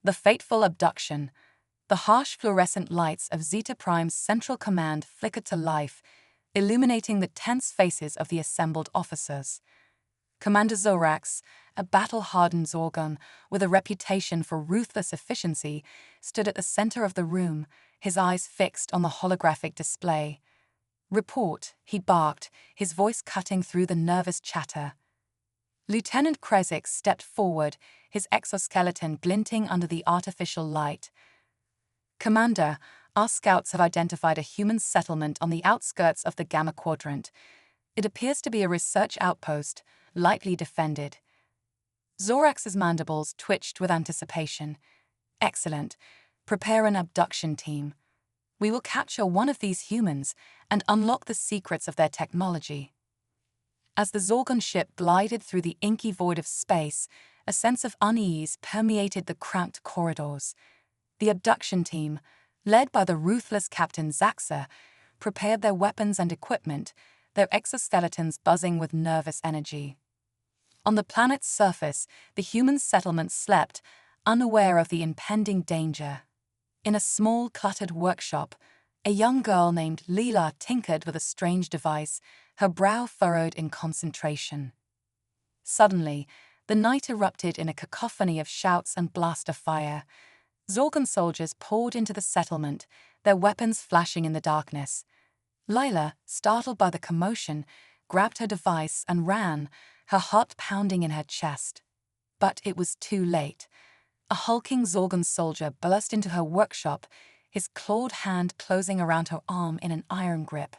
The fateful abduction. The harsh fluorescent lights of Zeta Prime's Central Command flickered to life, illuminating the tense faces of the assembled officers. Commander Zorax, a battle-hardened Zorgon with a reputation for ruthless efficiency, stood at the center of the room, his eyes fixed on the holographic display. "Report," he barked, his voice cutting through the nervous chatter. Lieutenant Krezix stepped forward, his exoskeleton glinting under the artificial light. "Commander, our scouts have identified a human settlement on the outskirts of the Gamma Quadrant. It appears to be a research outpost, lightly defended." Zorax's mandibles twitched with anticipation. "Excellent. Prepare an abduction team. We will capture one of these humans and unlock the secrets of their technology." As the Zorgon ship glided through the inky void of space, a sense of unease permeated the cramped corridors. The abduction team, led by the ruthless Captain Zaxa, prepared their weapons and equipment, their exoskeletons buzzing with nervous energy. On the planet's surface, the human settlement slept, unaware of the impending danger. In a small, cluttered workshop, a young girl named Leela tinkered with a strange device, her brow furrowed in concentration. Suddenly, the night erupted in a cacophony of shouts and blaster fire. Zorgon soldiers poured into the settlement, their weapons flashing in the darkness. Lila, startled by the commotion, grabbed her device and ran, her heart pounding in her chest. But it was too late. A hulking Zorgon soldier burst into her workshop, his clawed hand closing around her arm in an iron grip.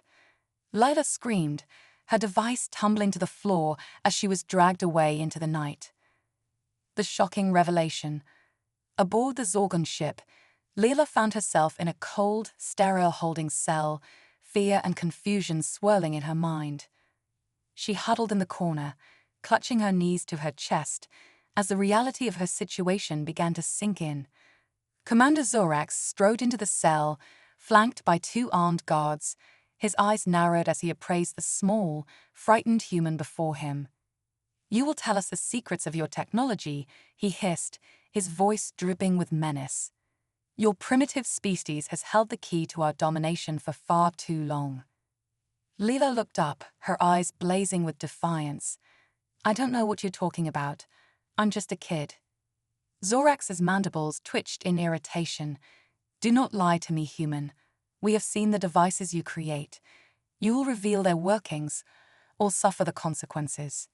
Lila screamed, her device tumbling to the floor as she was dragged away into the night. The shocking revelation. Aboard the Zorgon ship, Leela found herself in a cold, sterile holding cell, fear and confusion swirling in her mind. She huddled in the corner, clutching her knees to her chest, as the reality of her situation began to sink in. Commander Zorax strode into the cell, flanked by two armed guards, his eyes narrowed as he appraised the small, frightened human before him. "You will tell us the secrets of your technology," he hissed, his voice dripping with menace. "Your primitive species has held the key to our domination for far too long." Leela looked up, her eyes blazing with defiance. "I don't know what you're talking about. I'm just a kid." Zorax's mandibles twitched in irritation. "Do not lie to me, human. We have seen the devices you create. You will reveal their workings, or suffer the consequences."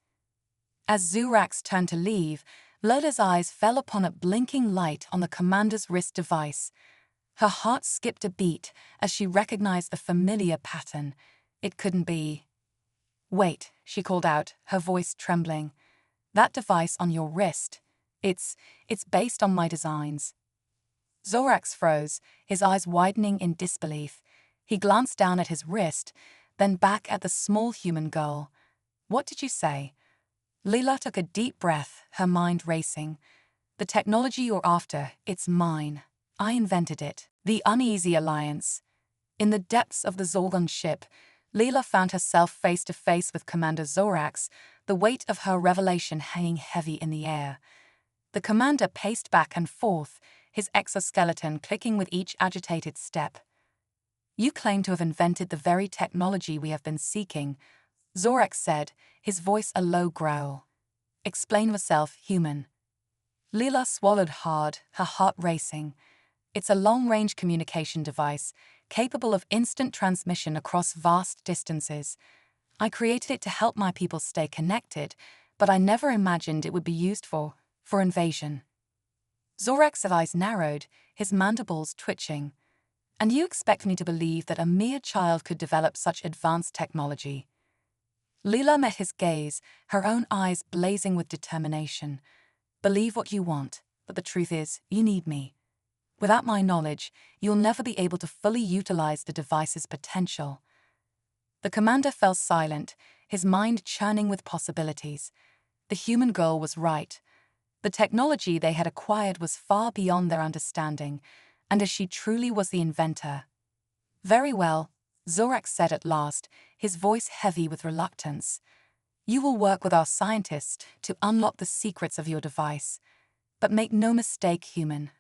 As Zorax turned to leave, Lola's eyes fell upon a blinking light on the commander's wrist device. Her heart skipped a beat as she recognized a familiar pattern. It couldn't be. "Wait," she called out, her voice trembling. "That device on your wrist, it's based on my designs." Zorax froze, his eyes widening in disbelief. He glanced down at his wrist, then back at the small human girl. "What did you say?" Leela took a deep breath, her mind racing. "The technology you're after, it's mine. I invented it." The uneasy alliance. In the depths of the Zorgon ship, Leela found herself face to face with Commander Zorax, the weight of her revelation hanging heavy in the air. The commander paced back and forth, his exoskeleton clicking with each agitated step. "You claim to have invented the very technology we have been seeking," Zorax said, his voice a low growl. "Explain yourself, human." Leela swallowed hard, her heart racing. "It's a long-range communication device, capable of instant transmission across vast distances. I created it to help my people stay connected, but I never imagined it would be used for invasion." Zorax's eyes narrowed, his mandibles twitching. "And you expect me to believe that a mere child could develop such advanced technology?" Leela met his gaze, her own eyes blazing with determination. "Believe what you want, but the truth is, you need me. Without my knowledge, you'll never be able to fully utilize the device's potential." The commander fell silent, his mind churning with possibilities. The human girl was right. The technology they had acquired was far beyond their understanding, and as she truly was the inventor. "Very well," Zorax said at last, his voice heavy with reluctance. "You will work with our scientists to unlock the secrets of your device. But make no mistake, human,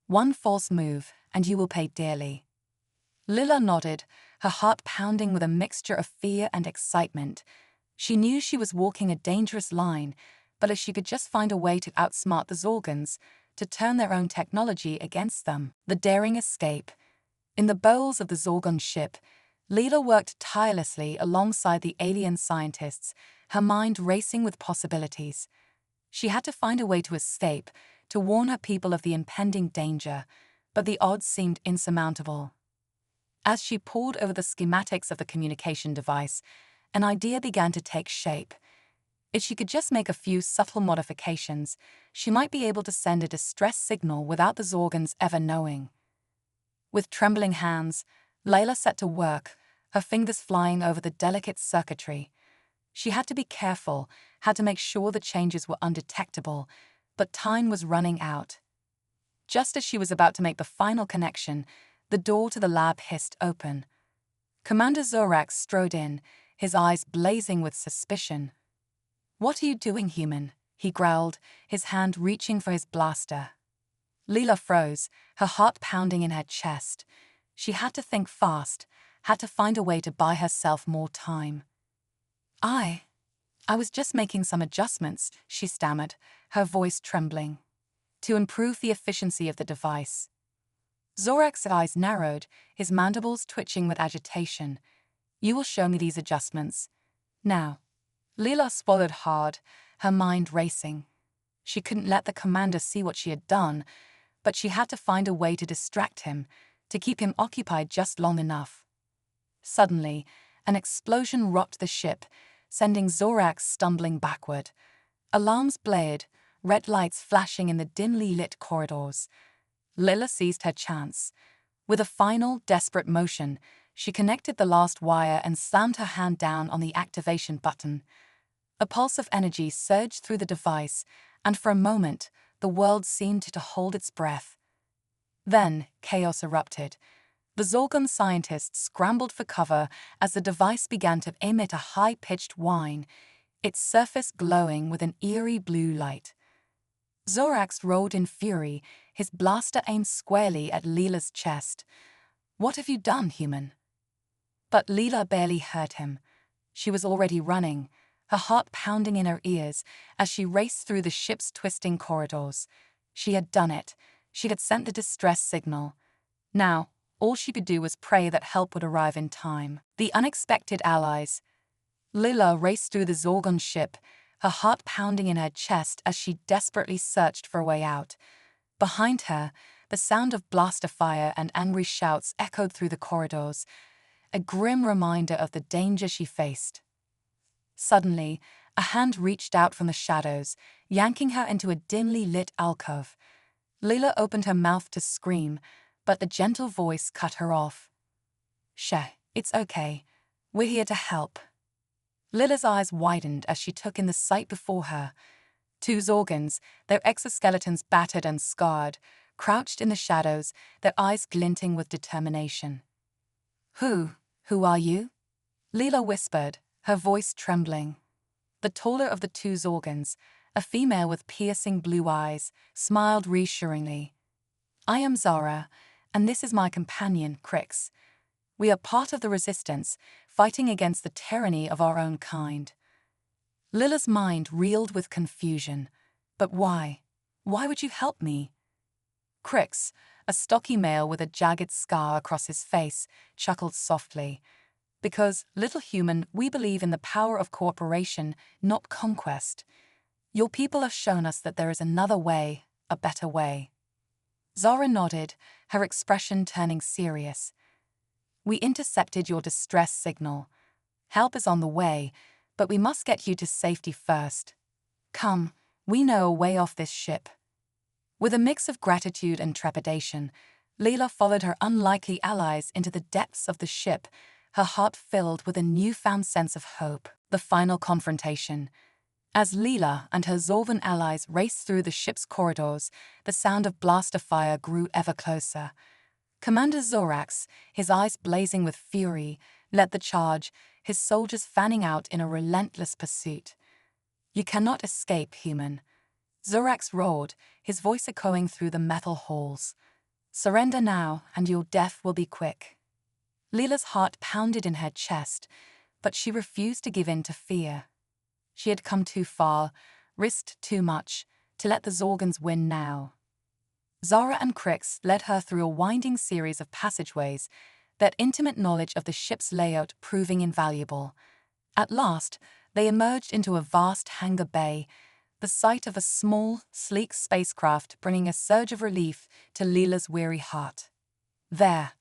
One false move, and you will pay dearly. Lila nodded, her heart pounding with a mixture of fear and excitement. She knew she was walking a dangerous line, but if she could just find a way to outsmart the Zorgons, to turn their own technology against them. The daring escape. In the bowels of the Zorgon ship, Lila worked tirelessly alongside the alien scientists, her mind racing with possibilities. She had to find a way to escape, to warn her people of the impending danger, but the odds seemed insurmountable. As she pored over the schematics of the communication device, an idea began to take shape. If she could just make a few subtle modifications, she might be able to send a distress signal without the Zorgons ever knowing. With trembling hands, Layla set to work, her fingers flying over the delicate circuitry. She had to be careful, had to make sure the changes were undetectable, but time was running out. Just as she was about to make the final connection, the door to the lab hissed open. Commander Zorax strode in, his eyes blazing with suspicion. "What are you doing, human?" he growled, his hand reaching for his blaster. Lila froze, her heart pounding in her chest. She had to think fast, had to find a way to buy herself more time. I was just making some adjustments," she stammered, her voice trembling, "to improve the efficiency of the device." Zorax's eyes narrowed, his mandibles twitching with agitation. "You will show me these adjustments. Now." Lila swallowed hard, her mind racing. She couldn't let the commander see what she had done, but she had to find a way to distract him, to keep him occupied just long enough. Suddenly, an explosion rocked the ship, sending Zorax stumbling backward. Alarms blared, red lights flashing in the dimly lit corridors. Lila seized her chance. With a final, desperate motion, she connected the last wire and slammed her hand down on the activation button. A pulse of energy surged through the device, and for a moment, the world seemed to hold its breath. Then, chaos erupted. The Zorgon scientists scrambled for cover as the device began to emit a high-pitched whine, its surface glowing with an eerie blue light. Zorax roared in fury, his blaster aimed squarely at Lila's chest. "What have you done, human?" But Lila barely heard him. She was already running, her heart pounding in her ears as she raced through the ship's twisting corridors. She had done it. She had sent the distress signal. Now, all she could do was pray that help would arrive in time. The unexpected allies. Lila raced through the Zorgon ship, her heart pounding in her chest as she desperately searched for a way out. Behind her, the sound of blaster fire and angry shouts echoed through the corridors, a grim reminder of the danger she faced. Suddenly, a hand reached out from the shadows, yanking her into a dimly lit alcove. Lila opened her mouth to scream, but the gentle voice cut her off. "Shh, it's okay. We're here to help." Lila's eyes widened as she took in the sight before her. Two Zorgons, their exoskeletons battered and scarred, crouched in the shadows, their eyes glinting with determination. Who are you?" Lila whispered, her voice trembling. The taller of the two Zorgons, a female with piercing blue eyes, smiled reassuringly. "I am Zara, and this is my companion, Crix. We are part of the Resistance, fighting against the tyranny of our own kind." Lila's mind reeled with confusion. But why? Why would you help me? Crix, a stocky male with a jagged scar across his face, chuckled softly. "Because, little human, we believe in the power of cooperation, not conquest. Your people have shown us that there is another way, a better way." Zara nodded, her expression turning serious. "We intercepted your distress signal. Help is on the way, but we must get you to safety first. Come, we know a way off this ship." With a mix of gratitude and trepidation, Lila followed her unlikely allies into the depths of the ship, her heart filled with a newfound sense of hope. The final confrontation. As Lila and her Zorvan allies raced through the ship's corridors, the sound of blaster fire grew ever closer. Commander Zorax, his eyes blazing with fury, led the charge, his soldiers fanning out in a relentless pursuit. "You cannot escape, human." Zorax roared, his voice echoing through the metal halls. Surrender now, and your death will be quick. Leela's heart pounded in her chest, but she refused to give in to fear. She had come too far, risked too much, to let the Zorgons win now. Zara and Crix led her through a winding series of passageways, their intimate knowledge of the ship's layout proving invaluable. At last, they emerged into a vast hangar bay, the sight of a small, sleek spacecraft bringing a surge of relief to Leela's weary heart. There,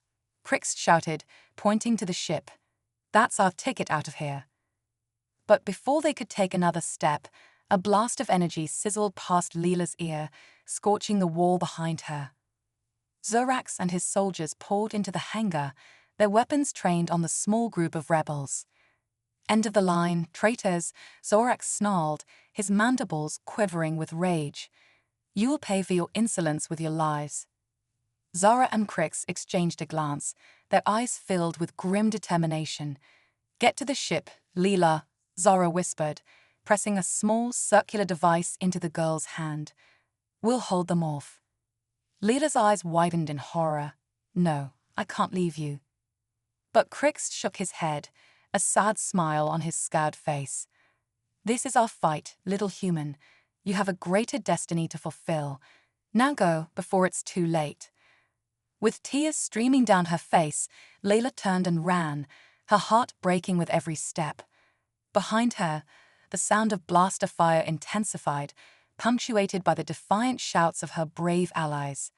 Crix shouted, pointing to the ship. That's our ticket out of here. But before they could take another step, a blast of energy sizzled past Leela's ear, scorching the wall behind her. Zorax and his soldiers poured into the hangar, their weapons trained on the small group of rebels. End of the line, traitors, Zorax snarled, his mandibles quivering with rage. You will pay for your insolence with your lives. Zara and Crix exchanged a glance, their eyes filled with grim determination. Get to the ship, Leela, Zara whispered, pressing a small circular device into the girl's hand. We'll hold them off. Leela's eyes widened in horror. No, I can't leave you. But Crix shook his head, a sad smile on his scarred face. This is our fight, little human. You have a greater destiny to fulfill. Now go, before it's too late. With tears streaming down her face, Leela turned and ran, her heart breaking with every step. Behind her, the sound of blaster fire intensified, punctuated by the defiant shouts of her brave allies.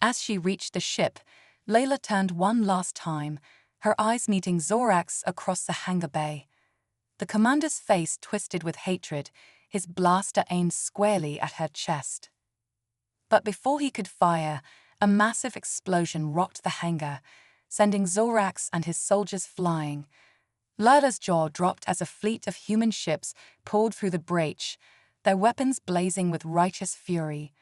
As she reached the ship, Leela turned one last time, her eyes meeting Zorax across the hangar bay. The commander's face twisted with hatred, his blaster aimed squarely at her chest. But before he could fire, a massive explosion rocked the hangar, sending Zorax and his soldiers flying. Leela's jaw dropped as a fleet of human ships poured through the breach, their weapons blazing with righteous fury.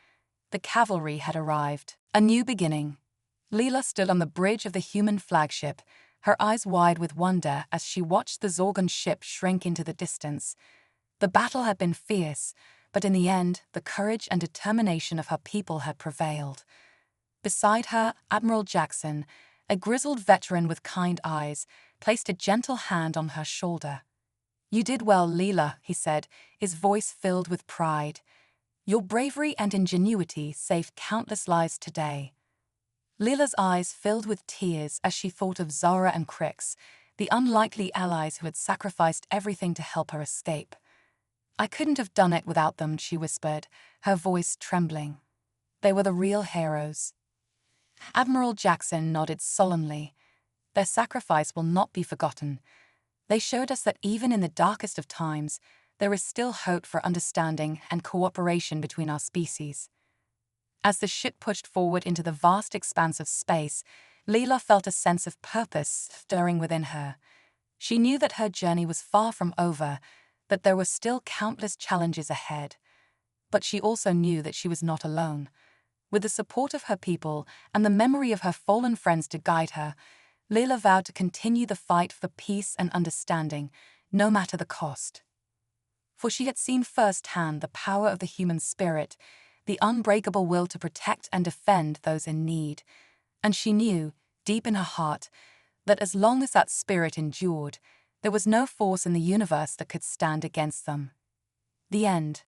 The cavalry had arrived. A new beginning. Leela stood on the bridge of the human flagship, her eyes wide with wonder as she watched the Zorgon ship shrink into the distance. The battle had been fierce, but in the end, the courage and determination of her people had prevailed. Beside her, Admiral Jackson, a grizzled veteran with kind eyes, placed a gentle hand on her shoulder. You did well, Leela, he said, his voice filled with pride. Your bravery and ingenuity saved countless lives today. Leela's eyes filled with tears as she thought of Zara and Crix, the unlikely allies who had sacrificed everything to help her escape. I couldn't have done it without them, she whispered, her voice trembling. They were the real heroes. Admiral Jackson nodded solemnly. Their sacrifice will not be forgotten. They showed us that even in the darkest of times, there is still hope for understanding and cooperation between our species. As the ship pushed forward into the vast expanse of space, Leela felt a sense of purpose stirring within her. She knew that her journey was far from over, that there were still countless challenges ahead. But she also knew that she was not alone. With the support of her people and the memory of her fallen friends to guide her, Leela vowed to continue the fight for peace and understanding, no matter the cost. For she had seen firsthand the power of the human spirit, the unbreakable will to protect and defend those in need. And she knew, deep in her heart, that as long as that spirit endured, there was no force in the universe that could stand against them. The end.